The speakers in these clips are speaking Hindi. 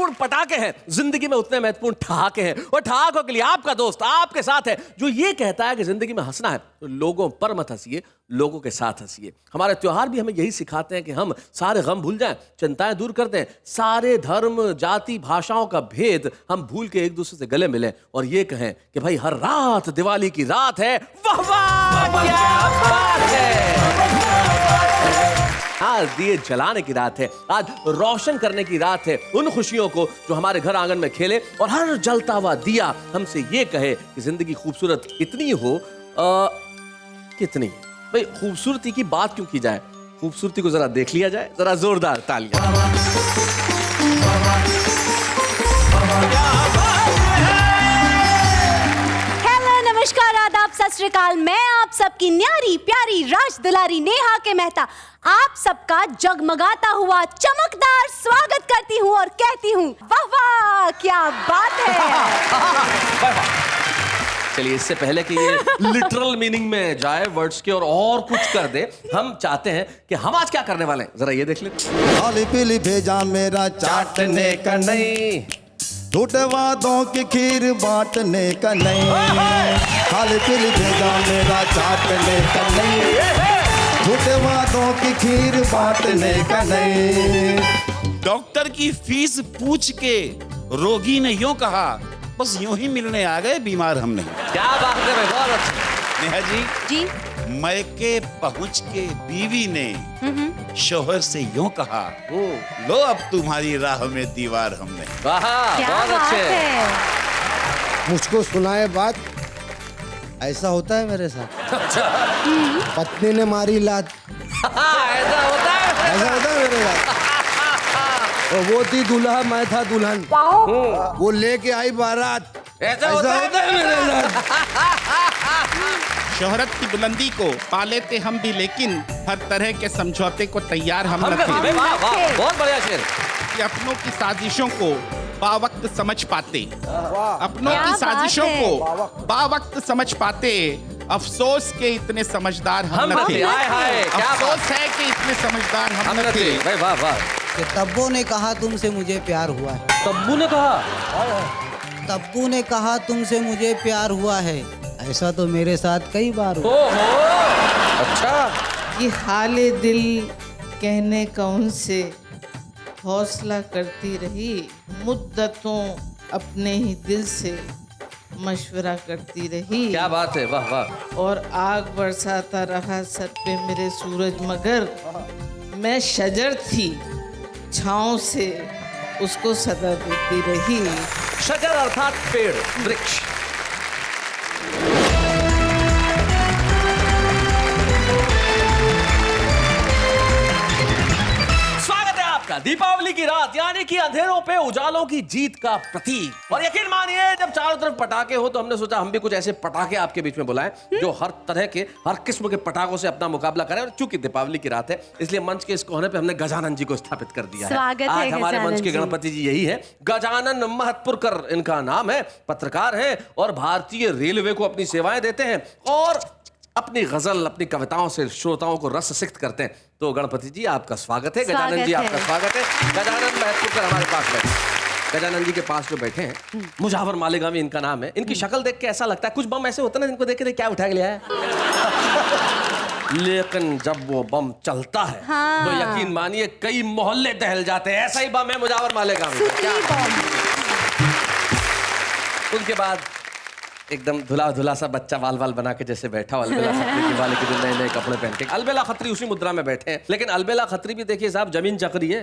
महत्वपूर्ण पटाखे हैं, जिंदगी में उतने महत्वपूर्ण ठहाके हैं। और ठहाकों के लिए आपका दोस्त आपके साथ है, जो ये कहता है कि जिंदगी में हंसना है तो लोगों पर मत हंसिए, लोगों के साथ हंसिए। हमारे त्योहार भी हमें यही सिखाते हैं कि हम सारे गम भूल जाएं, चिंताएं दूर कर दें, सारे धर्म जाति भाषाओं का भेद हम भूल के एक दूसरे से गले मिलें और ये कहें कि भाई हर रात दिवाली की रात है। वाह वाह क्या बात है। आज दिए जलाने की रात है, आज रोशन करने की रात है उन खुशियों को जो हमारे घर आंगन में खेले और हर जलता हुआ दिया हमसे ये कहे कि जिंदगी खूबसूरत कितनी हो, कितनी। भाई खूबसूरती की बात क्यों की जाए, खूबसूरती को जरा देख लिया जाए, जरा जोरदार तालियां। नमस्कार, आदाब, सत श्री अकाल। मैं आप सबकी न्यारी प्यारी राज दुलारी नेहा के मेहता आप सबका जगमगाता हुआ चमकदार स्वागत करती हूँ और कहती हूँ वाह वाह क्या बात है। चलिए इससे पहले कि ये लिटरल मीनिंग में जाए वर्ड्स के और कुछ कर दे, हम चाहते हैं कि हम आज क्या करने वाले हैं, जरा ये देख लेते। खाली पीली भेजा मेरा चाटने का नहीं, झूठे वादों की खीर बांटने का नहीं। खाली पीली भेजा मेरा चाटने का नहीं, झूठे वादों की खीर बांटने का नहीं। डॉक्टर की फीस पूछ के रोगी ने यूं कहा, बस यूं ही मिलने आ गए, बीमार हम नहीं। क्या बात है भाई, बहुत अच्छा। नेहा जी मैके पहुंच के बीवी ने शोहर से यूं कहा, लो अब तुम्हारी राह में दीवार हम नहीं। वाह बहुत अच्छे। मुझको सुनाए बात, ऐसा होता है मेरे साथ। पत्नी ने मारी लात, ऐसा होता है, ऐसा होता है मेरे साथ। और वो थी दूल्हा, मैं था दुल्हन, वो लेके आई बारात, ऐसा होता है मेरे साथ। शोहरत की बुलंदी को पा लेते हम भी, लेकिन हर तरह के समझौते को तैयार हम न थे। वाह वाह बहुत बढ़िया शेर। कि अपनों की साजिशों को बावक्त समझ पाते, अपनों की साजिशों को बावक्त समझ पाते, अफसोस के इतने समझदार हम न थे। अफसोस है कि इतने समझदार हम न थे। भाई वाह वाह। तब्बू ने कहा तुमसे मुझे प्यार हुआ है, तब्बू ने कहा, तब्बू ने कहा तुमसे मुझे प्यार हुआ है, ऐसा तो मेरे साथ कई बार हुआ। ओहो अच्छा। ये हाले दिल कहने का उनसे हौसला करती रही, मुद्दतों अपने ही दिल से मशवरा करती रही। क्या बात है, वाह वाह। और आग बरसाता रहा सर पे मेरे सूरज, मगर मैं शजर थी, छाँव से उसको सदा देती रही। शजर अर्थात पेड़, वृक्ष। दीपावली की रात यानी कि अंधेरों पे उजालों की जीत का प्रतीक। और यकीन मानिए जब चारों तरफ पटाखे हो तो हमने सोचा हम भी कुछ ऐसे पटाखे आपके बीच में बुलाएं जो हर तरह के, हर किस्म के पटाखों से अपना मुकाबला करें। और चूंकि दीपावली की रात है इसलिए मंच के इस कोने पे हमने गजानन जी को स्थापित कर दिया है। आज हमारे मंच के गणपति जी यही है, गजानन महतपुरकर इनका नाम है, पत्रकार है और भारतीय रेलवे को अपनी सेवाएं देते हैं और अपनी गजल, अपनी कविताओं से श्रोताओं को रस सिक्त करते हैं। तो गणपति जी आपका स्वागत है, गजानन जी आपका स्वागत है। गजानन महतपुरकर हमारे पास बैठे। गजानन जी के पास जो बैठे हैं, मुजावर मालेगामी इनका नाम है। इनकी शक्ल देख के ऐसा लगता है कुछ बम ऐसे होते हैं ना जिनको देख के क्या उठा के लिया है। लेकिन जब वो बम चलता है तो यकीन मानिए कई मोहल्ले दहल जाते हैं। ऐसा ही बम है मुजावर मालेगामी। उनके बाद एकदम धुला धुला सा बच्चा बाल बाल बना के जैसे बैठा हो, अलबेला खत्री की वाले के जो नए नए कपड़े पहन के। अलबेला खत्री उसी मुद्रा में बैठे हैं, लेकिन अलबेला खत्री भी देखिए साहब जमीन चक्री है।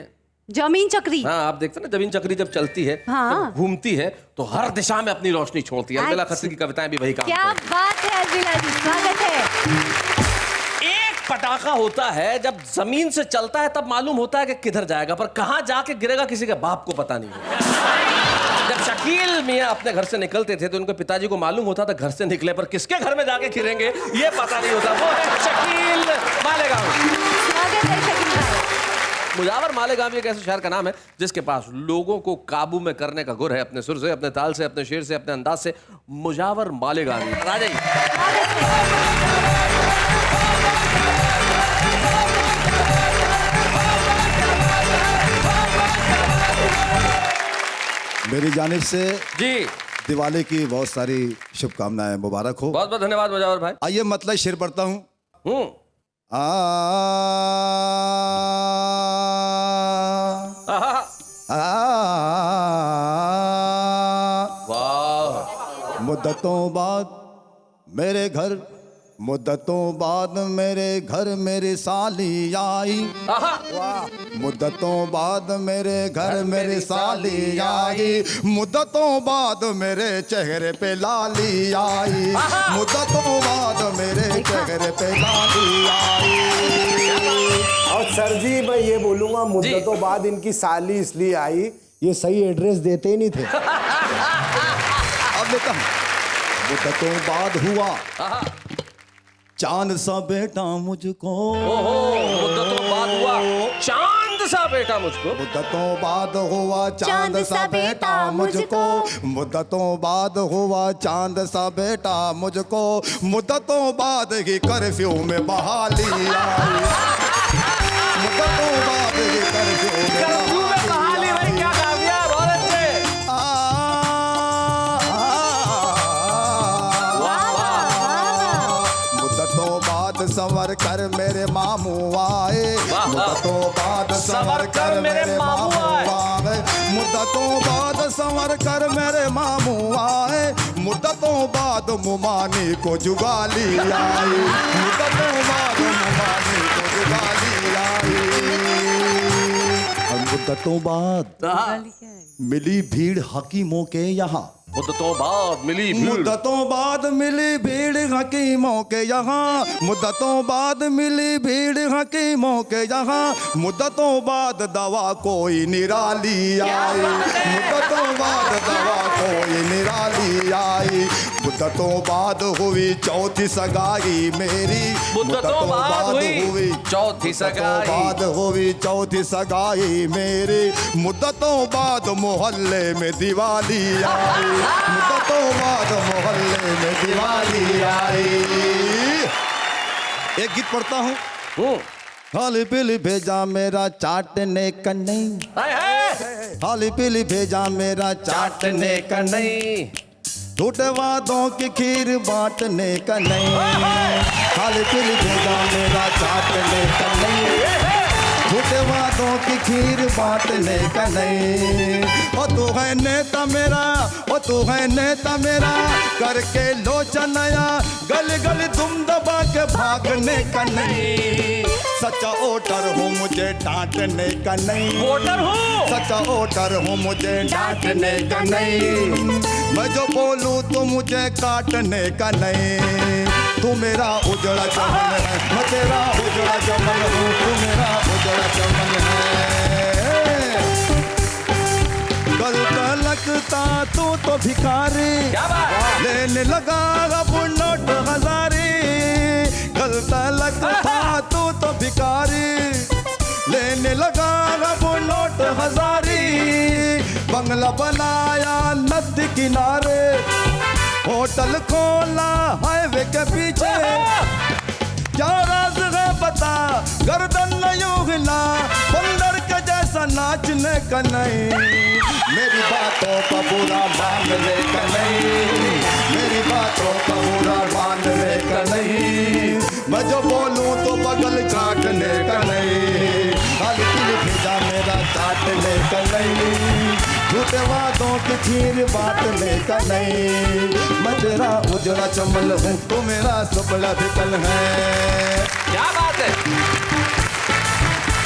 जमीन चक्री, हाँ आप देखते हैं ना जमीन चक्री जब चलती है, जब घूमती है तो हर दिशा में अपनी रोशनी छोड़ती है। अलबेला खत्री की कविताएं भी वही काम क्या बात है अलबेला जी, स्वागत है। एक पटाखा होता है जब जमीन से चलता है तब मालूम होता है कि किधर जाएगा, पर कहां जाके गिरेगा किसी के बाप को पता नहीं है। जब शकील मियां अपने घर से निकलते थे तो उनके पिताजी को मालूम होता था घर से निकले, पर किसके घर में जाके गिरेंगे ये पता नहीं होता। वो है शकील मालेगामी। स्वागत है शकील भाई। मुजावर मालेगामी एक ऐसे शहर का नाम है जिसके पास लोगों को काबू में करने का गुर है, अपने सुर से, अपने ताल से, अपने शेर से, अपने अंदाज से। मुजावर मालेगामी राजा मेरी जानिब से जी दिवाली की बहुत सारी शुभकामनाएं, मुबारक हो। बहुत बहुत धन्यवाद मुजावर भाई। आइए मतलब शेर पढ़ता हूँ। आहा, वाह मुद्दतों बाद मेरे घर, मुद्दतों बाद मेरे घर मेरी साली आई। आहा, मुद्दतों बाद मेरे घर मेरी साली आई। मुद्दतों बाद मेरे चेहरे पे लाली आई। मुद्दतों बाद मेरे चेहरे पे लाली आई। और सर जी मैं ये बोलूंगा, मुद्दतों बाद इनकी साली इसलिए आई, ये सही एड्रेस देते ही नहीं थे। अब लेता हूं। मुद्दतों बाद हुआ चांद सा बेटा मुझको। ओहो, मुद्दतों बाद हुआ चांद सा बेटा मुझको। मुद्दतों बाद हुआ चांद सा बेटा मुझको। मुद्दतों बाद हुआ चांद सा बेटा मुझको। मुद्दतों बाद ही कर्फ्यू में बहाली आई। मुद्दतों बाद ही कर्फ्यू में बहाली भाई क्या कामयाब बहुत अच्छे। मुद्दतों बाद संवर कर मेरे मामू आए। मुद्दतों बाद संवर कर मेरे मामू आए। मुद्दतों बाद संवर कर मेरे मामू आए। मुद्दतों बाद मुमानी को जुगाली आई। मुद्दतों बाद मुमानी को जुगाली आई। और मुद्दतों बाद मिली भीड़ हकीमों के यहाँ। मुद्दतों बाद मिली भीड़। मुद्दतों बाद मिली भीड़ हकीमों के यहाँ। मुद्दतों बाद मिली भीड़ हकीमों के यहाँ। मुद्दतों बाद दवा कोई निराली आई। मुद्दतों बाद दवा कोई निराली आई। मुद्दतों बाद हुई चौथी सगाई मेरी। मुद्दतों बाद हुई चौथी सगाई। बाद हुई चौथी सगाई मेरी। मुद्दतों बाद मोहल्ले में दिवाली आई। मुद्दतों बाद मोहल्ले में दिवाली आई। एक गीत पढ़ता हूँ। हाली पीली भेजा मेरा चाटने का नहीं। हाली पीली भेजा मेरा चाटने का नहीं। झूठे वादों की खीर बांटने का नहीं। हाली पीली भेजा मेरा चाटने का नहीं। झूठे वादों की खीर बांटने का नहीं। ओ तू है नेता मेरा, ओ तू है नेता मेरा, करके लोचनया गली गली तुम दबा के भागने का नहीं। सच्चा वोटर हूँ मुझे डांटने का नहीं। वोटर हूँ सच्चा वोटर हूँ मुझे डांटने का नहीं। मैं जो बोलूँ तो मुझे काटने का नहीं। तू मेरा उजड़ा चमन है, मैं तेरा उजड़ा चमन हूँ। तू मेरा उजड़ा चमन है। गलता लगता तू तो भिखारी, लेने लगा अब नोट हजारी। गलता लगता तू तो भिखारी, लेने लगा अब नोट हजारी। बंगला बनाया नदी किनारे, होटल खोला हाईवे के पीछे। क्या राज है बता, गर्दन यूं हिला, बंदर के जैसा नाचने का नहीं। मेरी बातों का बुरा मानने का नहीं। मेरी बातों का बुरा मानने का नहीं। मैं जो बोलूं तो बगल काटने का नहीं। खाली दिल भेजा मेरा काटने का नहीं। झूठे वादों की खीर बांटने का नहीं। मैं तेरा उजड़ा चमन हूँ, तू मेरा सुपड़ा फिकल है। क्या बात है।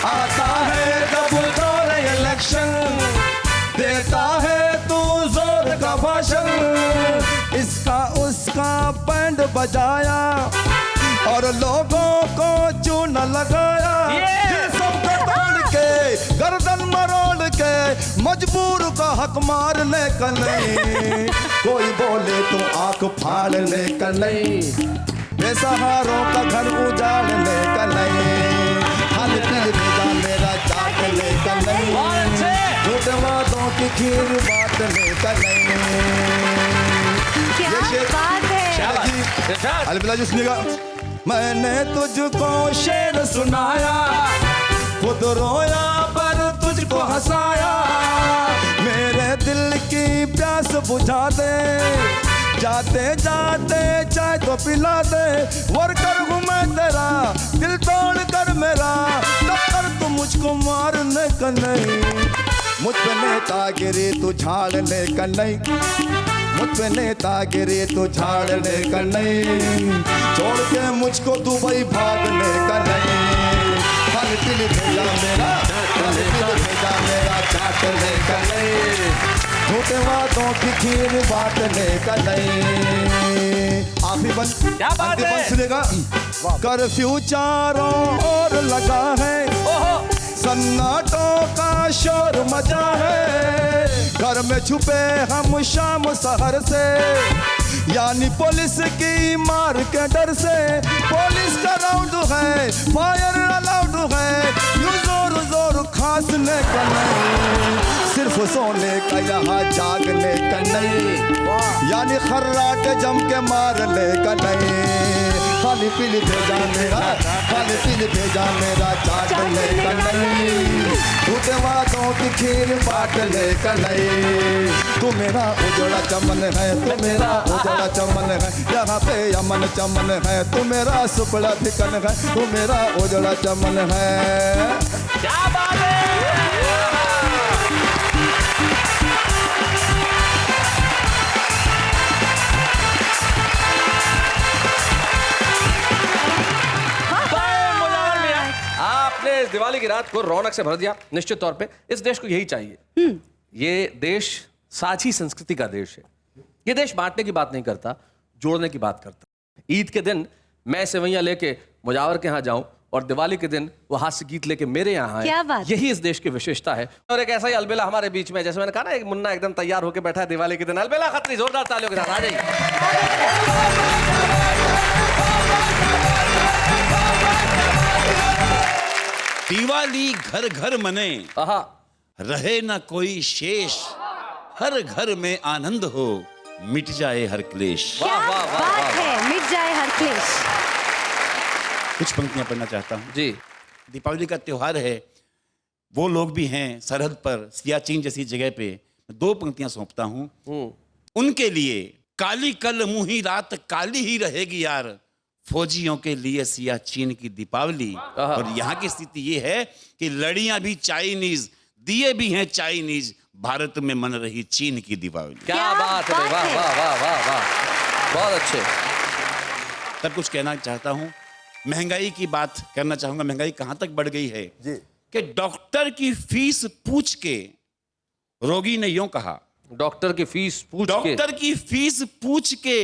आता है जब दौर इलेक्शन, देता है तू जोर का भाषण। इसका उसका बैंड बजाया और लोगों को चूना लगाया। ये सब तोड़ के गर्दन मरोड़ के मजबूर का हक मारने का नहीं। कोई बोले तो आंख फाड़ने का नहीं। बेसहारों का घर उजाड़ने का नहीं। हाल पील भेजा मेरा चाटने का नहीं। झूठे वादों की खीर बांटने का नहीं। क्या बात है। अलबिला सुनिएगा। मैंने तुझको शेर सुनाया, खुद रोया पर तुझको हंसाया। मेरे दिल की प्यास बुझा दे, जाते जाते चाय तो पिला दे, वर्कर हूँ मैं तेरा दिल तोड़ कर मेरा, टक्कर तू मुझको मारने का नहीं, मुझ पे नेतागिरी तू झाड़ने का नहीं, मुझ पे नेतागिरी तू झाड़ने का नहीं, छोड़ के मुझको दुबई भागने का नहीं, फल पिल भेजा मेरा, फल पिल भेजा मेरा चाटने का नहीं, झूठे वादों की खीर बांटने का नहीं। आखिरी बंद क्या बात है? सुनेगा। कर्फ्यू चारों ओर लगा है, सन्नाटों का शोर मचा है, घर में छुपे हम शाम सहर से, यानी पुलिस की मार के डर से, पुलिस का राउंड है, फायर अलाउड है, यूं जोर जोर खांसने का नहीं, सिर्फ सोने का यहाँ जागने का नहीं, यानी खर्राट जम के मारने का नहीं, खाली पीली भेजा मेरा, खाली पीली भेजा मेरा चाटने का नहीं, झूठे वादों की खीर बांटने का नहीं, तू मेरा उजड़ा चमन है, तू मेरा उजड़ा चमन है, यहाँ पे अमन चमन है, तू मेरा सुपड़ा ठिकन है, तू मेरा उजड़ा चमन है। क्या बात है? आपने इस दिवाली की रात को रौनक से भर दिया। निश्चित तौर पे इस देश को यही चाहिए। ये देश साझी संस्कृति का देश है। ये देश बांटने की बात नहीं करता, जोड़ने की बात करता। ईद के दिन मैं सेवैयां लेके मुजावर के यहाँ जाऊं और दिवाली के दिन वो हास्य गीत लेके मेरे यहाँ क्या आए, बात? यही इस देश की विशेषता है। और एक ऐसा ही अलबेला हमारे बीच में, जैसे मैंने कहा ना, एक मुन्ना एकदम तैयार होकर बैठा है दिवाली के दिन। अलबेला खत्री, जोरदार तालियों के साथ आ जाइए। दिवाली घर घर मने, आहा, रहे ना कोई शेष, हर घर में आनंद हो, मिट जाए हर क्लेश। क्या वाह, वाह, वाह, बात वाह। है, मिट जाए हर क्लेश। कुछ पंक्तियां पढ़ना चाहता हूँ। जी, दीपावली का त्योहार है, वो लोग भी हैं सरहद पर, सियाचिन जैसी जगह पे। दो पंक्तियां सौंपता हूँ उनके लिए। काली कल मुही रात काली ही रहेगी यार, फौजियों के लिए सियाचिन की दीपावली। और यहाँ की स्थिति ये है कि लड़ियां भी चाइनीज, दिए भी हैं चाइनीज, भारत में मन रही चीन की दीपावली। क्या बात है भाई, वाह वाह वाह वाह वाह, बहुत अच्छे। तब कुछ कहना चाहता हूँ, महंगाई की बात करना चाहूंगा। महंगाई कहाँ तक बढ़ गई है जी। कि डॉक्टर की फीस पूछ के रोगी ने यूं कहा, डॉक्टर की फीस पूछ के, डॉक्टर की फीस पूछ के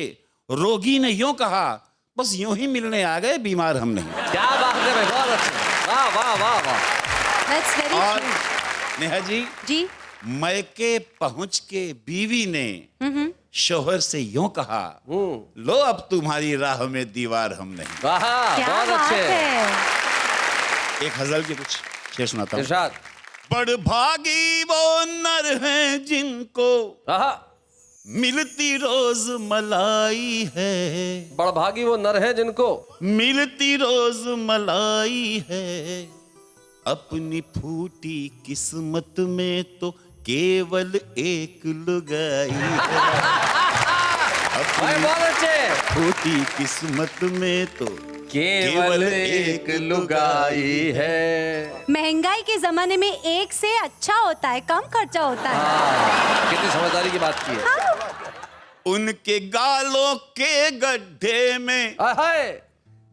रोगी ने यूं कहा, बस यूं ही मिलने आ गए, बीमार हम नहीं। क्या बात है भाई, बहुत अच्छे, वाह वाह वाह वाह। That's very और true. नेहा जी, जी, मैके पहुंच के बीवी ने शोहर से यूं कहा, लो अब तुम्हारी राह में दीवार हम नहीं। वाह, क्या बहुत बात अच्छे। एक गजल के कुछ शेर सुनाता हूं। इरशाद। बड़ भागी वो नर हैं जिनको आहा, मिलती रोज मलाई है, बड़भागी वो नर है जिनको मिलती रोज मलाई है, अपनी फूटी किस्मत में तो केवल एक लुगाई है, भाई बहुत अच्छे। फूटी किस्मत में तो केवल एक लुगाई है। महंगाई के जमाने में एक से अच्छा होता है, कम खर्चा होता है। कितनी समझदारी की बात की है। उनके गालों के गड्ढे में हाय,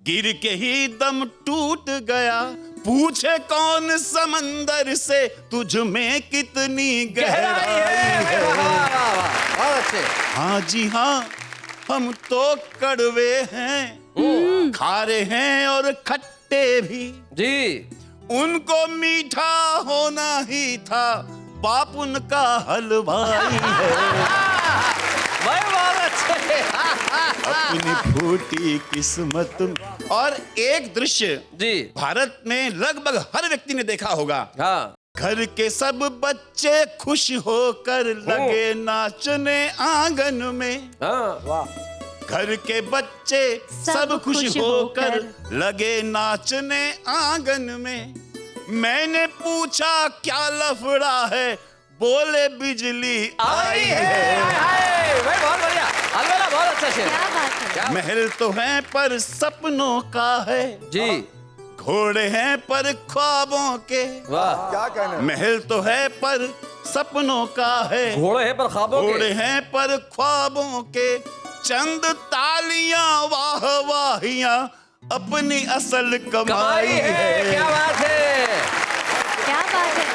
गिर के ही दम टूट गया, पूछे कौन समंदर से तुझ में कितनी गहराई है। वाह, वाह, वाह, बहुत अच्छे। हाँ जी हाँ, हम तो कड़वे हैं, खारे हैं और खट्टे भी, जी, उनको मीठा होना ही था, बाप उनका हलवाई है। भाई बहुत अच्छे। अपनी फूटी किस्मत। और एक दृश्य जी, भारत में लगभग हर व्यक्ति ने देखा होगा। हाँ, घर के सब बच्चे खुश होकर लगे नाचने आंगन में, हाँ, वाह। घर के बच्चे सब खुश होकर लगे नाचने आंगन में। मैंने पूछा क्या लफड़ा है, बोले बिजली आई है। हाय, भाई बहुत बढ़िया, अलविदा, बहुत अच्छा शेर। क्या बात है। क्या महल तो है पर सपनों का है, जी, घोड़े हैं पर ख्वाबों के। वाह। क्या कहना है? महल तो है पर सपनों का है, घोड़े हैं पर ख्वाबों घोड़े के। हैं पर ख्वाबों के, चंद तालियां वाह वाहियां अपनी असल कमाई कमाई है, है। क्या बात है। क्या बात है।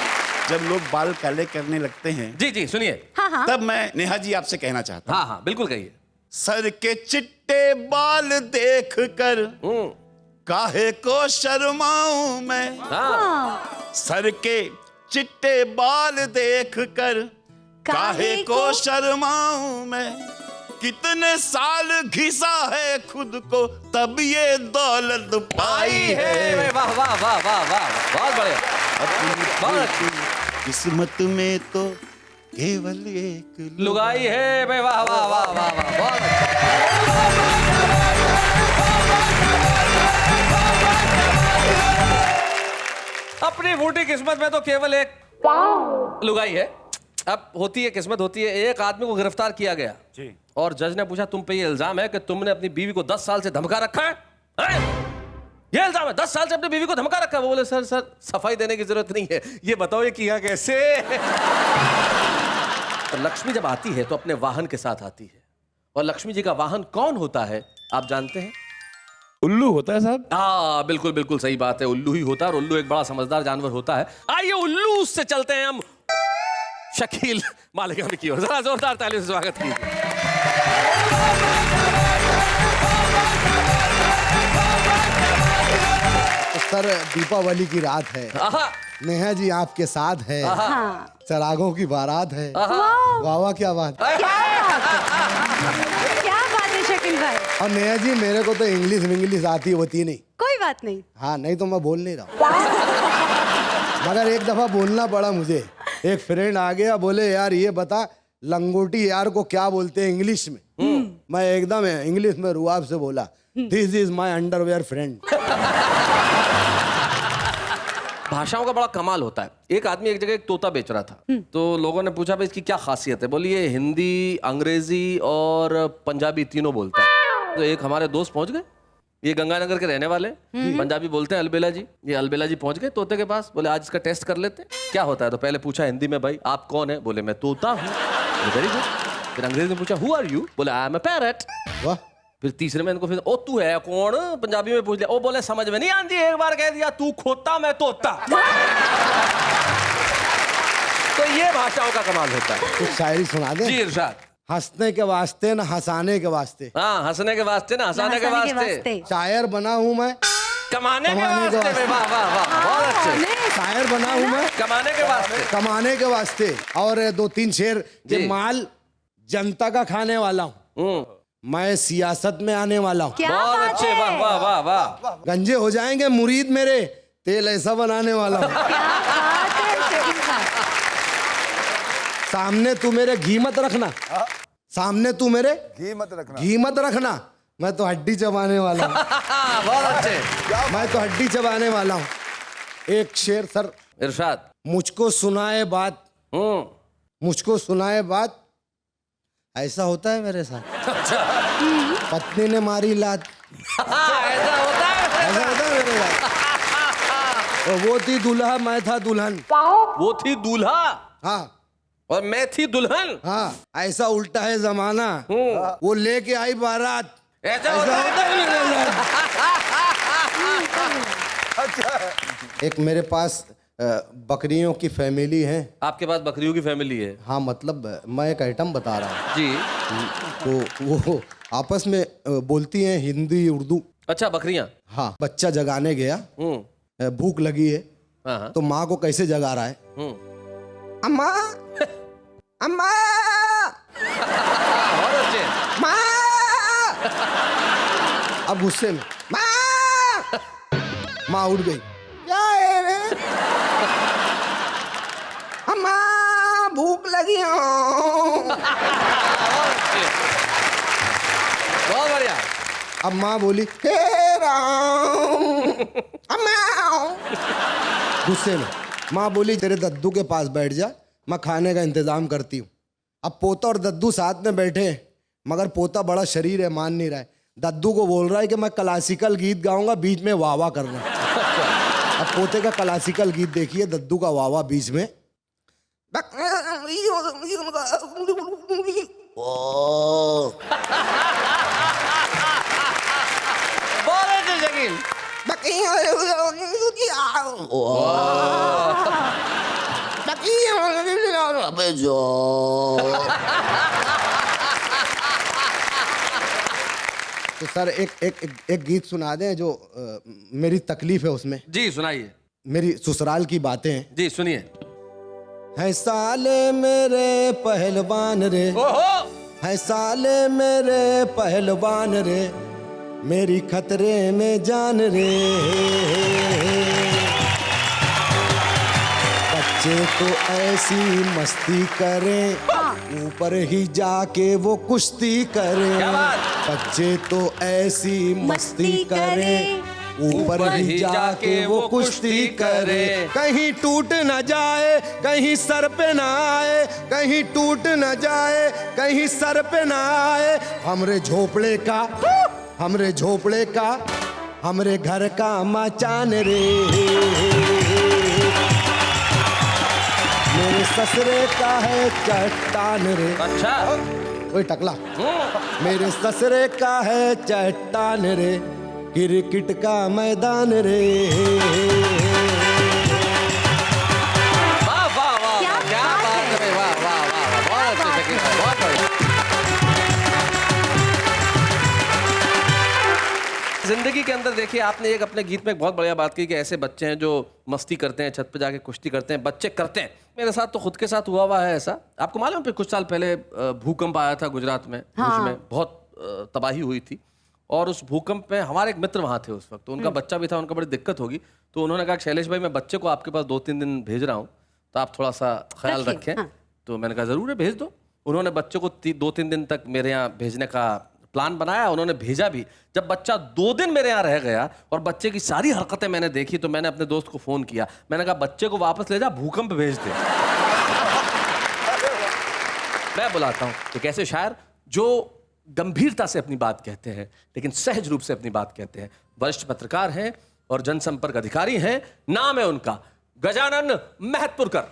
जब लोग बाल काले करने लगते हैं, जी जी, सुनिए। हाँ हाँ। तब मैं नेहा जी आपसे कहना चाहता हूँ, हाँ हाँ, बिल्कुल कहिए। सर के चिट्टे बाल देख कर हम्म, काहे को शर्माऊं मैं, हाँ, सर के चिट्टे बाल देख कर काहे को शर्माऊं मैं, कितने साल घिसा है खुद को तब ये दौलत पाई है। वाह वाह वाह वाह वाह, बहुत बढ़िया, बहुत अच्छी। किस्मत में तो केवल एक लुगाई है भाई, वाह वाह वाह वाह वाह, बहुत अच्छा। अपनी फूटी किस्मत में तो केवल एक लुगाई है। अब होती है किस्मत, होती है। एक आदमी को गिरफ्तार किया गया जी। और जज ने पूछा, तुम पे ये इल्जाम है कि तुमने अपनी बीवी को 10 साल से धमका रखा है? हैं? ये इल्जाम है, 10 साल से अपनी बीवी को धमका रखा है। वो बोले, सर सफाई देने की जरूरत नहीं है, ये बताओ ये किया कैसे। तो लक्ष्मी जब आती है तो अपने वाहन के साथ आती है, और लक्ष्मी जी का वाहन कौन होता है आप जानते हैं? उल्लू होता है साहब। हाँ, बिल्कुल बिल्कुल सही बात है, उल्लू ही होता है, और उल्लू एक बड़ा समझदार जानवर होता है। आइए उल्लू से चलते हैं हम शकील मालिकानी की ओर, जरा जोरदार तालियों से स्वागत कीजिए। सर दीपावली की रात है, आहा, नेहा जी आपके साथ है, हाँ। चरागों की बारात है। आहा। वाह वाह, क्या बात। क्या बात है शकील भाई। और नेहा जी मेरे को तो इंग्लिश आती होती नहीं। कोई बात नहीं। हाँ, नहीं तो मैं बोल नहीं रहा, मगर एक दफा बोलना पड़ा मुझे। एक फ्रेंड आ गया, बोले यार ये बता लंगोटी यार को क्या बोलते हैं इंग्लिश में। मैं एकदम इंग्लिश में रुआब से बोला, this is my underwear friend. भाषाओं का बड़ा कमाल होता है। एक आदमी एक जगह एक तोता बेच रहा था, तो लोगों ने पूछा भाई इसकी क्या खासियत है? बोली ये हिंदी, अंग्रेजी और पंजाबी तीनों बोलता है। तो एक हमारे दोस्त पहुंच गए, ये गंगानगर के रहने वाले, पंजाबी बोलते हैं, अलबेला जी। ये अलबेला जी पहुंच गए तोते के पास, बोले आज इसका टेस्ट कर लेते हैं, क्या होता है? तो पहले पूछा हिंदी में, भाई आप कौन है? बोले मैं तोता हूँ। Very good. फिर अंग्रेजी में पूछा, हु आर यू? बोले आई एम ए पैरट। वाह, फिर तीसरे में इनको फिर, ओ तू है कौन? पंजाबी में पूछ लिया। ओ बोले समझ में नहीं आती, एक बार कह दिया तू खोता मैं तोता। तो ये भाषाओं का कमाल होता है। कुछ शायरी सुना दे। जी इरशाद। हंसने के वास्ते न हंसाने के वास्ते, हाँ, हंसने के वास्ते ना हंसाने के वास्ते, शायर बना हूँ मैं, कमाने के कमाने के वास्ते। वाह वाह वाह, बहुत अच्छे। शायर बना हूँ मैं कमाने के वास्ते। कमाने के वास्ते। और 2-3 शेर जी। के माल जनता का खाने वाला हूँ, मैं सियासत में आने वाला हूँ, क्या बहुत बात अच्छे, है। वाह वाह वाह वाह। गंजे हो जाएंगे मुरीद मेरे, तेल ऐसा बनाने वाला हूँ, क्या बात है शकील भाई। सामने तू मेरे घी मत रखना, सामने तू मेरे घी मत रखना। घी मत रखना, मैं तो हड्डी चबाने वाला हूँ, बहुत अच्छे। मैं तो हड्डी चबाने वाला हूँ। एक शेर सर, इरशाद। मुझको सुनाए बात, मुझको सुनाए बात, ऐसा होता है मेरे साथ, पत्नी ने मारी लात, ऐसा होता है। ऐसा होता है मेरे साथ। और वो थी दूल्हा मैं था दुल्हन, वो थी दूल्हा हाँ और मैं थी दुल्हन। हाँ, ऐसा उल्टा है जमाना, वो लेके आई बारात, ऐसा ऐसा होता होता है। है मेरे साथ। एक मेरे पास बकरियों की फैमिली है। आपके पास बकरियों की फैमिली है? हाँ, मतलब मैं एक आइटम बता रहा हूँ। जी। तो वो आपस में बोलती हैं हिंदी उर्दू। अच्छा, बकरियां। हाँ, बच्चा जगाने गया, भूख लगी है, हाँ। तो माँ को कैसे जगा रहा है? अम्मा, अम्मा, बहुत अच्छे। माँ। अब गुस्से में माँ, माँ उठ गई, क्या है रे? अम्मा भूख लगी हो। बहुत बढ़िया। अब माँ बोली, हे राम, अम्मा। गुस्से में माँ बोली, तेरे दद्दू के पास बैठ जा, मैं खाने का इंतजाम करती हूँ। अब पोता और दद्दू साथ में बैठे हैं, मगर पोता बड़ा शरीर है, मान नहीं रहा है। दद्दू को बोल रहा है कि मैं क्लासिकल गीत गाऊंगा, बीच में वाह वाह करना। अब पोते का क्लासिकल गीत देखिए, दद्दू का वाह वाह बीच में। बोले थे शकील। तो सर एक गीत सुना दें जो मेरी तकलीफ है उसमें। जी सुनाइए। मेरी ससुराल की बातें हैं। जी सुनिए। है साले मेरे पहलवान रे, ओहो है साले मेरे पहलवान रे, मेरी खतरे में जान रे। बच्चे तो ऐसी मस्ती करें, ऊपर ही जाके वो कुश्ती करें। क्या बात? बच्चे तो ऐसी मस्ती करें, ऊपर ही जाके वो कुश्ती करे। कहीं टूट न जाए, कहीं सर पे ना आए, कहीं टूट न जाए, कहीं सर पे ना आए। हमरे झोपड़े का, हमरे झोपड़े का, हमरे घर का मचान रे। मेरे ससुरे का है चट्टान रे। अच्छा। ओए टकला, मेरे ससुरे का है चट्टान रे, क्रिकेट का मैदान रे। वाह वाह वाह, क्या बात है, वाह वाह वाह, बहुत अच्छे शकील भाई, बहुत बढ़िया। जिंदगी के अंदर देखिए, आपने एक अपने गीत में एक बहुत बढ़िया बात की कि ऐसे बच्चे हैं जो मस्ती करते हैं, छत पे जाके कुश्ती करते हैं, बच्चे करते हैं। मेरे साथ तो खुद के साथ हुआ है ऐसा। आपको मालूम है कुछ साल पहले भूकंप आया था गुजरात में, भुज में, बहुत तबाही हुई थी। और उस भूकंप में हमारे एक मित्र वहाँ थे उस वक्त, तो उनका बच्चा भी था, उनका बड़ी दिक्कत होगी। तो उन्होंने कहा शैलेश भाई मैं बच्चे को आपके पास 2-3 दिन भेज रहा हूँ, तो आप थोड़ा सा ख्याल रखें। तो मैंने कहा ज़रूर है, भेज दो। उन्होंने बच्चे को 2-3 दिन तक मेरे यहाँ भेजने का प्लान बनाया, उन्होंने भेजा भी। जब बच्चा 2 दिन मेरे यहाँ रह गया और बच्चे की सारी हरकतें मैंने देखी, तो मैंने अपने दोस्त को फ़ोन किया। मैंने कहा बच्चे को वापस ले जा, भूकंप भेज दे। मैं बुलाता हूँ एक ऐसे शायर जो गंभीरता से अपनी बात कहते हैं, लेकिन सहज रूप से अपनी बात कहते हैं। वरिष्ठ पत्रकार हैं और जनसंपर्क अधिकारी हैं। नाम है उनका गजानन महतपुरकर।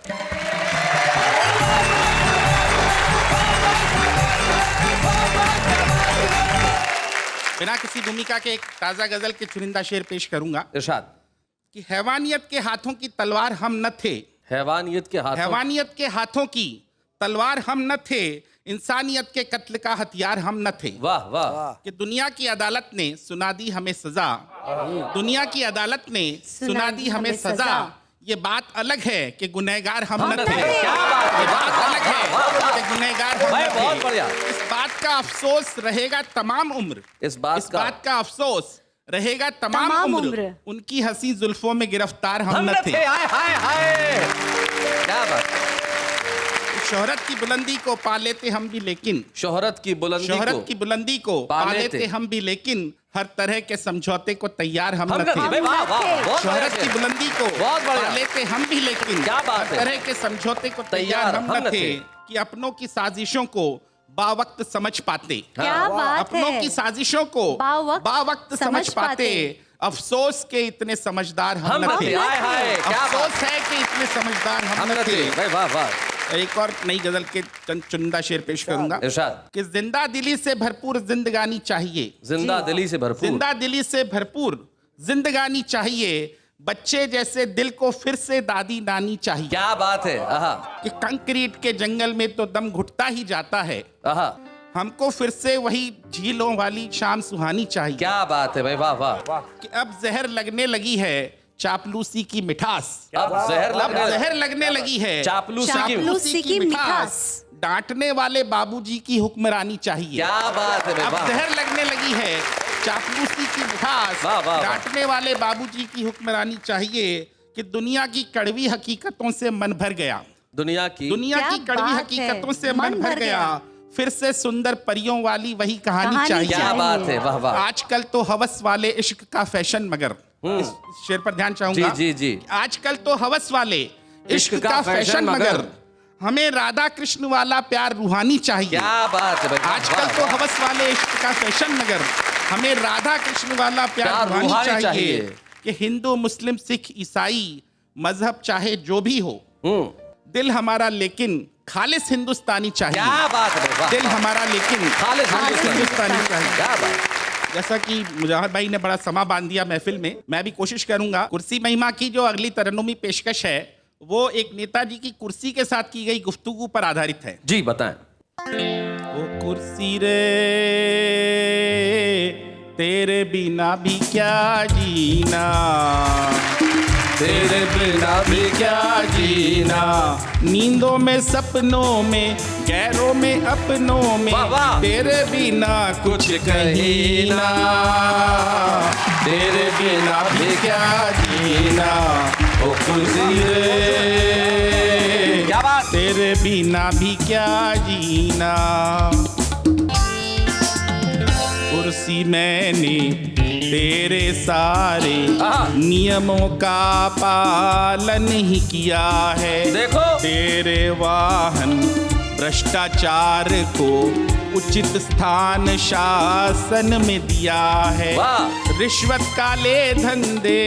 बिना किसी भूमिका के एक ताजा गजल के चुनिंदा शेर पेश करूंगा। इरशाद। कि हैवानियत के हाथों की तलवार हम न थे, हैवानियत के हाथों, हैवानियत के हाथों की तलवार हम न थे, इंसानियत के कत्ल का हथियार हम न थे। वाह वाह। कि दुनिया की अदालत ने सुना दी हमें सजा, दुनिया की अदालत ने सुना दी हमें सजा। ये बात अलग है कि गुनहगार हम न थे। क्या बात है, ये बात अलग है कि गुनहगार हम भाई, न बहुत थे। बढ़िया। इस बात का अफसोस रहेगा तमाम उम्र, इस बात का अफसोस रहेगा तमाम उम्र, उनकी हंसी जुल्फों में गिरफ्तार हम न थे। हाय हाय हाय, क्या बात। शोहरत की बुलंदी को पा लेते हम भी, लेकिन शोहरत की बुलंदी को पा लेते हम भी, लेकिन हर तरह के समझौते को तैयार हम न थे। वाह वाह, बहुत शोहरत बढ़िया। की बुलंदी को बहुत बढ़िया। पा लेते हम भी, लेकिन क्या बात हर है। तरह के समझौते को तैयार हम न थे। कि अपनों की साजिशों को बावक्त समझ पाते, क्या बात अपनों है। की साजिशों को बावक्त समझ पाते, अफसोस के इतने समझदार हम न थे। हाय हाय, क्या बात। अफसोस है कि इतने समझदार हम न थे। भाई वाह वाह। एक और नई गजल के चुनिंदा शेर पेश करूंगा। इरशाद। कि जिंदा दिली से भरपूर जिंदगानी चाहिए, जिंदा दिली से भरपूर, जिंदा दिली से भरपूर जिंदगानी चाहिए, बच्चे जैसे दिल को फिर से दादी नानी चाहिए। क्या बात है। आहा कि कंक्रीट के जंगल में तो दम घुटता ही जाता है, आहा, हमको फिर से वही झीलों वाली शाम सुहानी चाहिए। क्या बात है भाई, वाह वाह। कि अब जहर लगने लगी है चापलूसी की मिठास, अब जहर लगने लगी है चापलूसी की मिठास, डांटने वाले बाबूजी की हुक्मरानी चाहिए। क्या बात है भाई, अब वाह। जहर लगने लगी है चापलूसी की मिठास, वाह, वाह, वाह। डांटने वाले बाबूजी की हुक्मरानी चाहिए। कि दुनिया की कड़वी हकीकतों से मन भर गया, दुनिया की कड़वी हकीकतों से मन भर गया, फिर से सुंदर परियों वाली वही कहानी चाहिए। क्या बात है, वाह वाह। आजकल तो हवस वाले इश्क का फैशन, मगर इस शेर पर ध्यान चाहूंगा। जी जी जी। आजकल तो हवस वाले इश्क का फैशन, मगर हमें राधा कृष्ण वाला प्यार रूहानी चाहिए। क्या बात है भाई, आजकल वाह, तो वाह। हवस वाले इश्क का फैशन, मगर हमें राधा कृष्ण वाला प्यार प्यार रूहानी रूहानी चाहिए चाहिए। कि हिंदू मुस्लिम सिख ईसाई मजहब चाहे जो भी हो, दिल हमारा लेकिन खालिस हिंदुस्तानी चाहिए। क्या बात है भाई, वाह, दिल वाह। हमारा लेकिन खालिस हिंदुस्तानी चाहिए। क्या बात। जैसा कि मुजाहिद भाई ने बड़ा समा बांध दिया महफिल में, मैं भी कोशिश करूंगा कुर्सी महिमा की जो अगली तरन्नुमी पेशकश है वो एक नेताजी की कुर्सी के साथ की गई गुफ्तगू पर आधारित है। जी बताएं। वो कुर्सी रे तेरे बिना भी क्या जीना, तेरे बिना भी क्या जीना, नींदों में सपनों में गैरों में अपनों में, वाह, वाह। तेरे बिना कुछ कहीं ना, तेरे बिना भी क्या जीना, ओ कुर्सी रे क्या बात। तेरे बिना भी क्या जीना। कुर्सी मैंने तेरे सारे नियमों का पालन ही किया है, देखो। तेरे वाहन भ्रष्टाचार को उचित स्थान शासन में दिया है, वाह। रिश्वत काले धंधे,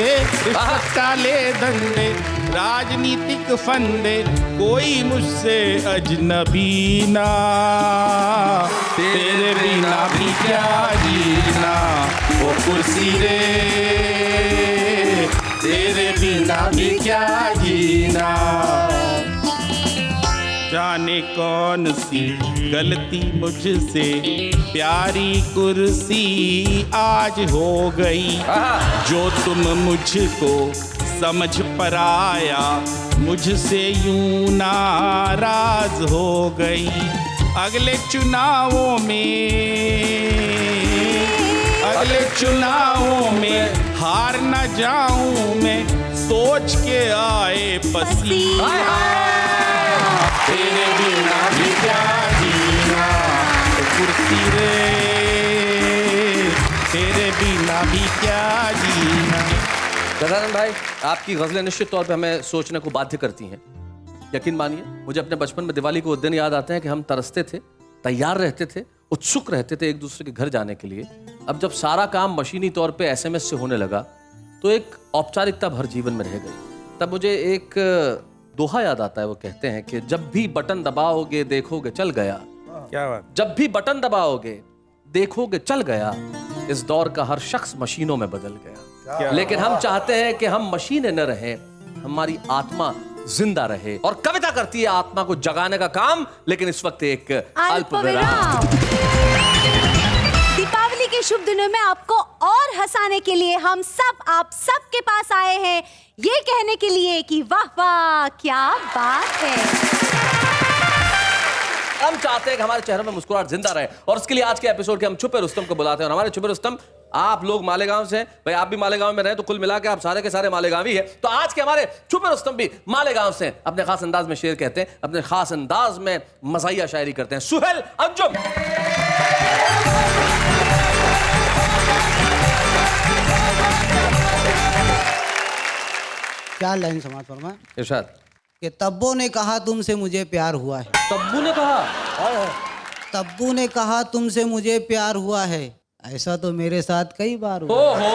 रिश्वत काले धंधे, राजनीतिक फंदे, कोई मुझसे अजनबी ना, तेरे बिना भी क्या जीना, वो कुर्सी रे तेरे बिना भी क्या जीना। जाने कौन सी गलती मुझसे प्यारी कुर्सी आज हो गई, जो तुम मुझको समझ पर आया मुझसे यूं नाराज हो गई। अगले चुनावों में हार न जाऊं मैं, सोच के आए पसीना, तेरे बिना भी क्या जीना, कुर्सी रे तेरे बिना भी क्या जीना। गजानन भाई, आपकी गजलें निश्चित तौर पे हमें सोचने को बाध्य करती हैं। यकीन मानिए, मुझे अपने बचपन में दिवाली के वो दिन याद आते हैं कि हम तरसते थे, तैयार रहते थे, उत्सुक रहते थे एक दूसरे के घर जाने के लिए। अब जब सारा काम मशीनी तौर पे SMS से होने लगा तो एक औपचारिकता भर जीवन में रह गई। तब मुझे एक दोहा याद आता है, वो कहते हैं कि जब भी बटन दबाओगे देखोगे चल गया, क्या बात। जब भी बटन दबाओगे देखोगे चल गया, इस दौर का हर शख्स मशीनों में बदल गया। लेकिन हम चाहते हैं कि हम मशीनें न रहें, हमारी आत्मा जिंदा रहे। और कविता करती है आत्मा को जगाने का काम, लेकिन इस वक्त एक अल्प विराम। दीपावली के शुभ दिनों में आपको और हंसाने के लिए हम सब आप सब के पास आए हैं, ये कहने के लिए कि वाह वाह क्या बात है। हम चाहते हैं कि हमारे चेहरों में मुस्कुराहट जिंदा रहे, और उसके लिए आज के एपिसोड के हम छुपे रुस्तम को बुलाते हैं। और हमारे छुपे रुस्तम आप लोग मालेगांव से हैं, भाई आप भी मालेगांव में रहे तो कुल मिला के आप सारे के सारे मालेगांवी हैं। तो आज के हमारे छुपे रुस्तम भी मालेगांव से हैं, अपने खास अंदाज में शेर कहते हैं, अपने खास अंदाज में मज़ाहिया शायरी करते हैं। सुहेल अंजुम। क्या लाइन समाज फरमा इरशाद। कि तब्बू ने कहा तुमसे मुझे प्यार हुआ है, तब्बू ने कहा, तब्बू ने कहा तुमसे मुझे प्यार हुआ है, ऐसा तो मेरे साथ कई बार हुआ। ओहो,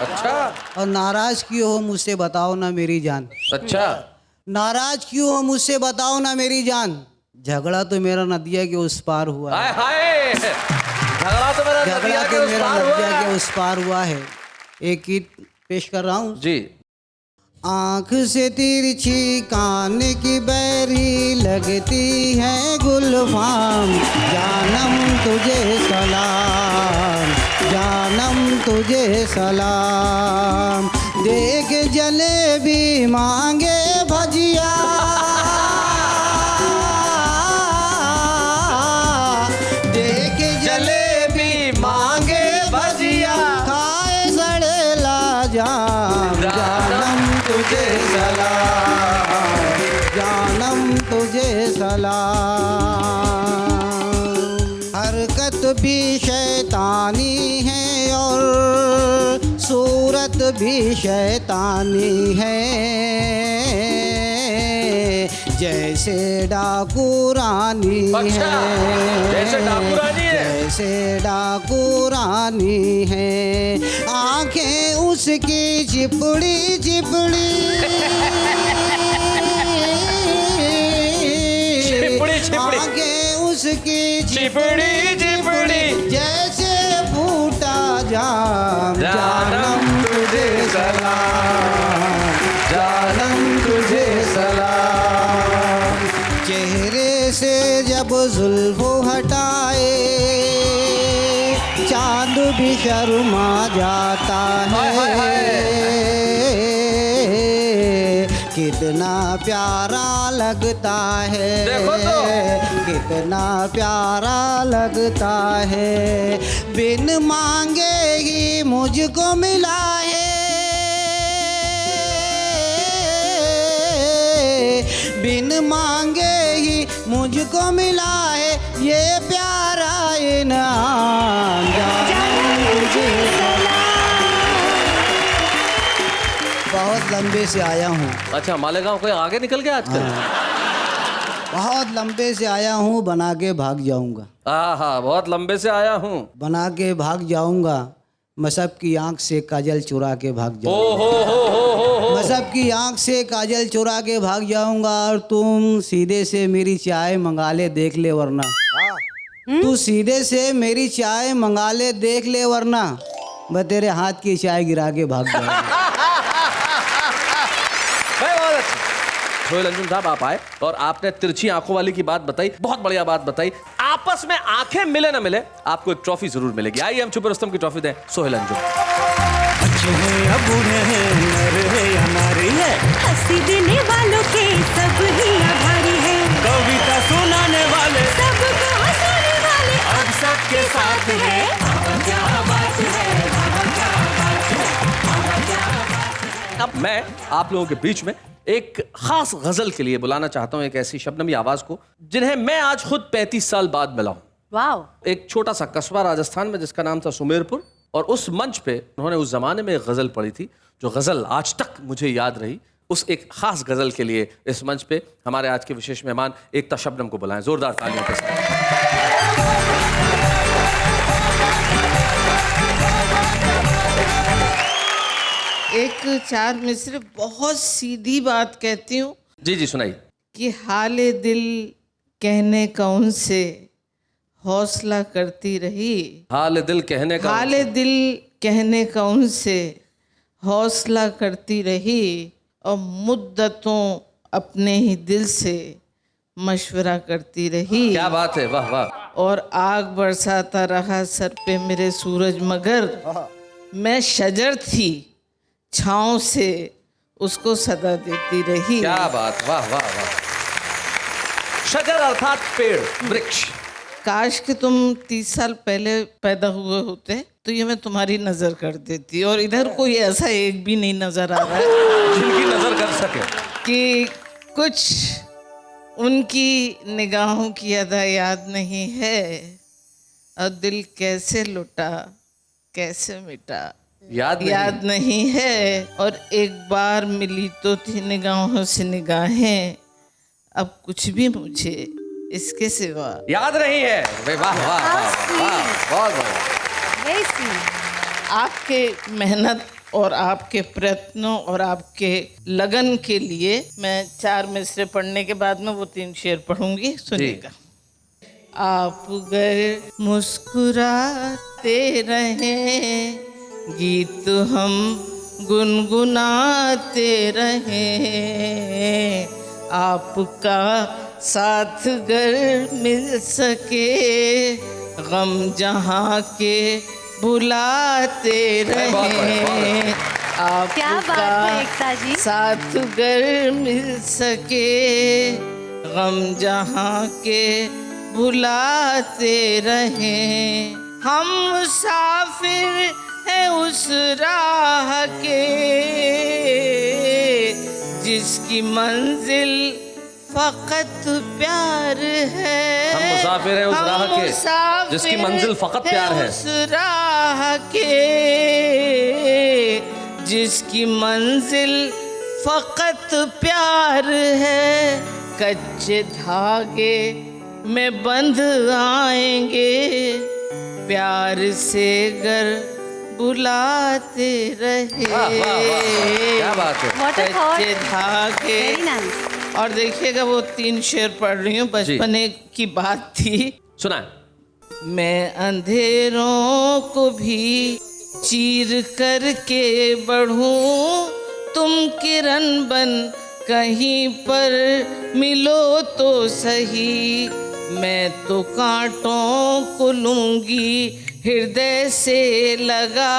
अच्छा और नाराज क्यों हो मुझसे बताओ ना मेरी जान, अच्छा, नाराज क्यों हो मुझसे बताओ ना मेरी जान, झगड़ा तो मेरा नदिया के उस पार हुआ है, हाय हाय, झगड़ा तो मेरा झगड़ा नदिया के तो उस मेरा पार हुआ नदिया है। के उस पार हुआ है। एक गीत पेश कर रहा हूँ। जी। आँख से तिरछी कान की बैरी लगती है गुलफाम, जानम तुझे सलाम, जानम तुझे सलाम, देख जलेबी मांगे भजिया, देख जलेबी मांगे भजिया, खाए सड़ेला जाम, जानम तुझे सलाम, जानम तुझे सलाम। हरकत भी शैतानी है और सूरत भी शैतानी है, जैसे डाकू रानी अच्छा, है, जैसे डाकू रानी है। जैसे डाकू रानी है, आंखें उसकी चिपड़ी चिपड़ी, चिपड़ी चिपड़ी, आंखें उसकी चिपड़ी चिपड़ी, जैसे फूटा जाम, जानम तुझे सलाम, जानम तुझे सलाम। चेहरे से जब जुल्फ़ो हटाए, चांद भी शर्मा जाता है, कितना प्यारा लगता है, देखो तो। कितना प्यारा लगता है, बिन मांगे ही मुझको मिला है, बिन मांगे ही मुझको मिला है, ये प्यारा इनाम, जानम तुझे बहुत लंबे से आया हूँ, अच्छा, मालेगांव कोई आगे निकल गया आजकल? बहुत लंबे से आया हूँ, बना के भाग जाऊंगा, हाँ, बहुत लंबे से आया हूँ। बना के भाग जाऊंगा, मैं सबकी आंख से काजल चुरा के भाग ओ जाऊंगा, हो। मैं सबकी आंख से काजल चुरा के भाग जाऊंगा, और तुम सीधे से मेरी चाय मंगा ले देख ले वरना, तू सीधे से मेरी चाय मंगा ले देख ले वरना, मैं तेरे हाथ की चाय गिरा के भाग जाऊंगा। बहुत अच्छा। सोहेल अंजुम साहब, आप आए और आपने तिरछी आंखों वाली की बात बताई, बहुत बढ़िया बात बताई। आपस में आंखें मिले ना मिले, आपको एक ट्रॉफी जरूर मिलेगी। आइए हम छुपे रुस्तम की ट्रॉफी दें सोहेल अंजुम। अच्छे हैं या बुरे हैं, नर है या नारी है, हंसी देने वालों के सब ही आभारी है, कविता सुनाने वाले सबको हंसाने वाले अब सबके साथ है। क्या बात है, क्या बात है, अब मैं आप लोगों के बीच में एक खास गजल के लिए बुलाना चाहता हूं एक ऐसी शबनमी आवाज को जिन्हें मैं आज खुद 35 साल बाद मिला हूं। वाओ। एक छोटा सा कस्बा राजस्थान में जिसका नाम था सुमेरपुर, और उस मंच पे उन्होंने उस जमाने में एक गजल पढ़ी थी, जो गजल आज तक मुझे याद रही। उस एक खास गजल के लिए इस मंच पे हमारे आज के विशेष मेहमान एकता शबनम को बुलाएं जोरदार तालियों के साथ। एक चार मिसरे बहुत सीधी बात कहती हूँ जी जी सुनाइए। कि हाले दिल कहने कौन से हौसला करती रही, हाल दिल कहने का हाले दिल कहने कौन से हौसला करती रही, और मुद्दतों अपने ही दिल से मशवरा करती रही। क्या बात है, वाह वाह। और आग बरसाता रहा सर पे मेरे सूरज, मगर मैं शजर थी, छाँव से उसको सदा देती रही। क्या बात, वाह वाह वाह। शजर अर्थात पेड़, वृक्ष। काश कि तुम 30 साल पहले पैदा हुए होते तो ये मैं तुम्हारी नजर कर देती, और इधर कोई ऐसा एक भी नहीं नजर आ रहा है जिनकी नजर कर सके कि कुछ उनकी निगाहों की अदा याद नहीं है, और दिल कैसे लुटा कैसे मिटा याद नहीं है, और एक बार मिली तो थी निगाहों से निगाहें, अब कुछ भी मुझे इसके सिवा याद नहीं है। वाह वाह वाह वाह, बहुत बहुत। Very sweet. आपके मेहनत और आपके प्रयत्नों और आपके लगन के लिए मैं 4 मिसरे पढ़ने के बाद में वो 3 शेर पढ़ूंगी, सुनिएगा। आप गर मुस्कुराते रहें, गीत हम गुनगुनाते रहें, आपका साथ गर मिल सके, गम जहाँ के बुलाते रहें, क्या बात है एकता जी। साथ गर मिल सके, गम जहाँ के बुलाते रहें, हम मुसाफिर हैं उस राह के, जिसकी मंजिल फकत प्यार है। हम मुसाफिर हैं उस राह के मुसाफिर जिसकी मंजिल फकत प्यार है। उस राह के जिसकी मंजिल फकत प्यार है। कच्चे धागे में बंध आएंगे, प्यार से गर बुलाते रहे। वाह, वाह, वाह, क्या बात है। What a thought. कच्चे धागे। Very nice. और देखिएगा वो 3 शेर पढ़ रही हूँ, बचपने की बात थी। सुना। मैं अंधेरों को भी चीर करके बढ़ूं, तुम किरण बन कहीं पर मिलो तो सही। मैं तो कांटों को लूंगी हृदय से लगा,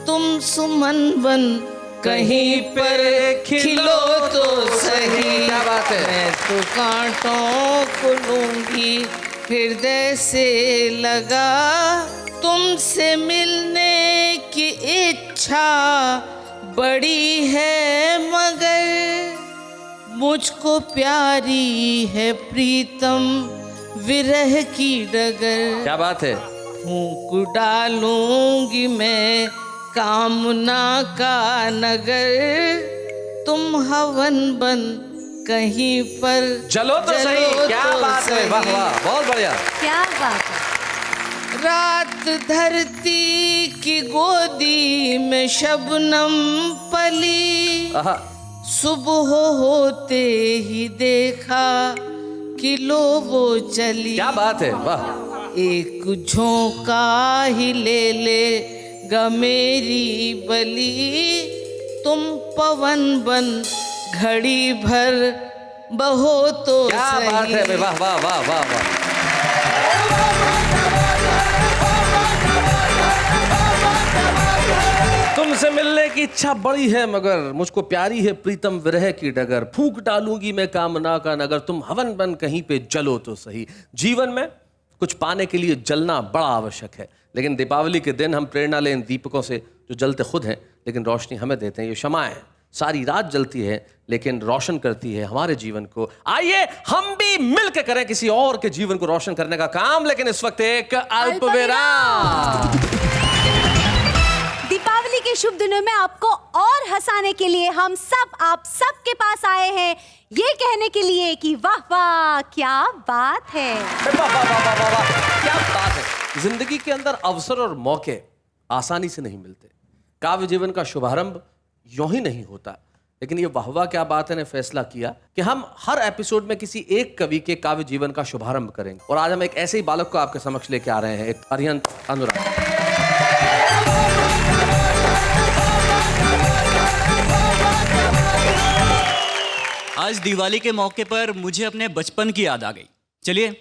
तुम सुमन बन कहीं पर खिलो तो सही। क्या बात है। मैं तो कांटों को लूंगी हृदय से लगा, तुमसे मिलने की इच्छा बड़ी है मगर मुझको प्यारी है प्रीतम विरह की डगर। क्या बात है। फूंक डालूंगी मैं कामना का नगर, तुम हवन बन कहीं पर चलो तो सही। क्या बात है। वाह वाह, बहुत बढ़िया। क्या बात है। रात धरती की गोदी में शबनम पली, आहा, सुबह होते ही देखा कि लो वो चली। क्या बात है। वाह। एक झोंका ही ले गा मेरी बली, तुम पवन बन घड़ी भर बहो तो क्या सही। बात है। वाह वाह वाह वाह वाह। तुमसे मिलने की इच्छा बड़ी है मगर मुझको प्यारी है प्रीतम विरह की डगर, फूंक डालूंगी मैं कामना का नगर, तुम हवन बन कहीं पे जलो तो सही। जीवन में कुछ पाने के लिए जलना बड़ा आवश्यक है, लेकिन दीपावली के दिन हम प्रेरणा लें इन दीपकों से जो जलते खुद हैं लेकिन रोशनी हमें देते हैं। ये शमाएं सारी रात जलती है लेकिन रोशन करती है हमारे जीवन को। आइए हम भी मिलकर करें किसी और के जीवन को रोशन करने का काम, लेकिन इस वक्त एक अल्पविराम। दीपावली के शुभ दिनों में आपको और हंसाने के लिए हम सब आप सबके पास आए हैं, ये कहने के लिए कि वाह वाह क्या बात है। वाह वाह वाह वाह वाह वाह, क्या बात है। जिंदगी के अंदर अवसर और मौके आसानी से नहीं मिलते। काव्य जीवन का शुभारंभ यूं ही नहीं होता, लेकिन ये वाह वाह क्या बात है ने फैसला किया कि हम हर एपिसोड में किसी एक कवि के काव्य जीवन का शुभारंभ करेंगे। और आज हम एक ऐसे ही बालक को आपके समक्ष लेके आ रहे हैं, एक अरिहंत अनुराग। आज दिवाली के मौके पर मुझे अपने बचपन की याद आ गई। चलिए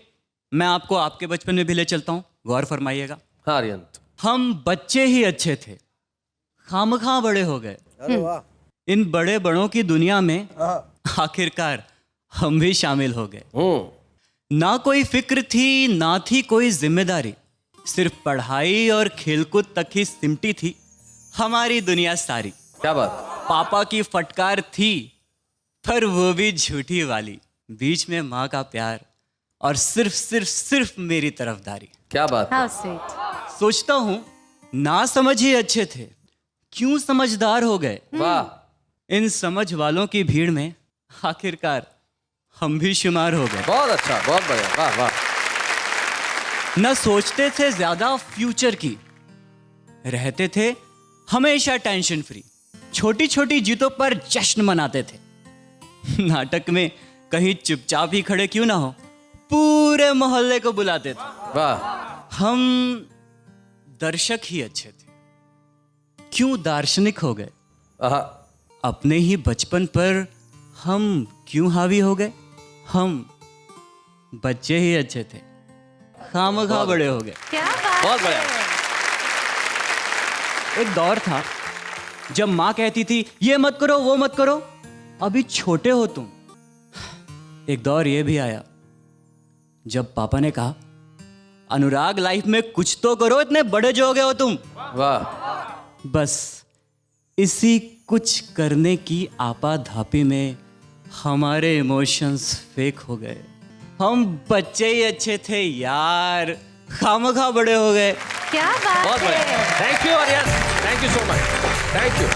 मैं आपको आपके बचपन में भी ले चलता हूँ, गौर फरमाइएगा। हाँ अरिहंत। हम बच्चे ही अच्छे थे, खामखा बड़े हो गए। इन बड़े बड़ों की दुनिया में आखिरकार हम भी शामिल हो गए। ना कोई फिक्र थी, ना थी कोई जिम्मेदारी, सिर्फ पढ़ाई और खेलकूद तक ही सिमटी थी हमारी दुनिया सारी। क्या बात। पापा की फटकार थी पर वो भी झूठी वाली, बीच में माँ का प्यार और सिर्फ सिर्फ सिर्फ मेरी तरफदारी। क्या बात। How sweet. सोचता हूँ ना समझ ही अच्छे थे, क्यों समझदार हो गए। वाह। इन समझ वालों की भीड़ में आखिरकार हम भी शुमार हो गए। बहुत अच्छा, बहुत बढ़िया। वाह वाह। न सोचते थे ज्यादा फ्यूचर की, रहते थे हमेशा टेंशन फ्री, छोटी छोटी जीतों पर जश्न मनाते थे। नाटक में कहीं चुपचाप ही खड़े क्यों ना हो, पूरे मोहल्ले को बुलाते थे। वाह। हम दर्शक ही अच्छे थे, क्यों दार्शनिक हो गए। अपने ही बचपन पर हम क्यों हावी हो गए। हम बच्चे ही अच्छे थे, खामखा बड़े हो गए। क्या बात। बहुत बढ़िया। एक दौर था जब माँ कहती थी ये मत करो वो मत करो, अभी छोटे हो तुम। एक दौर ये भी आया जब पापा ने कहा अनुराग लाइफ में कुछ तो करो, इतने बड़े जो हो गए हो तुम। वाह। बस इसी कुछ करने की आपाधापी में हमारे इमोशंस फेक हो गए। हम बच्चे ही अच्छे थे यार, खामखा बड़े हो गए। क्या बात बहुत है। बढ़िया, thank you Aryan, thank you so much, thank you.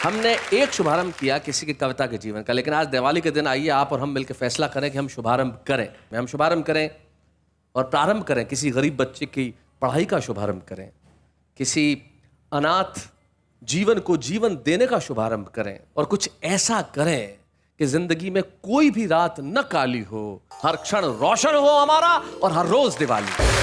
हमने एक शुभारंभ किया किसी की कविता के जीवन का, लेकिन आज दिवाली के दिन आइए आप और हम मिलकर फैसला करें कि हम शुभारंभ करें। हम शुभारंभ करें और प्रारंभ करें, किसी गरीब बच्चे की पढ़ाई का शुभारंभ करें, किसी अनाथ जीवन को जीवन देने का शुभारंभ करें, और कुछ ऐसा करें कि जिंदगी में कोई भी रात न काली हो, हर क्षण रोशन हो हमारा और हर रोज दिवाली।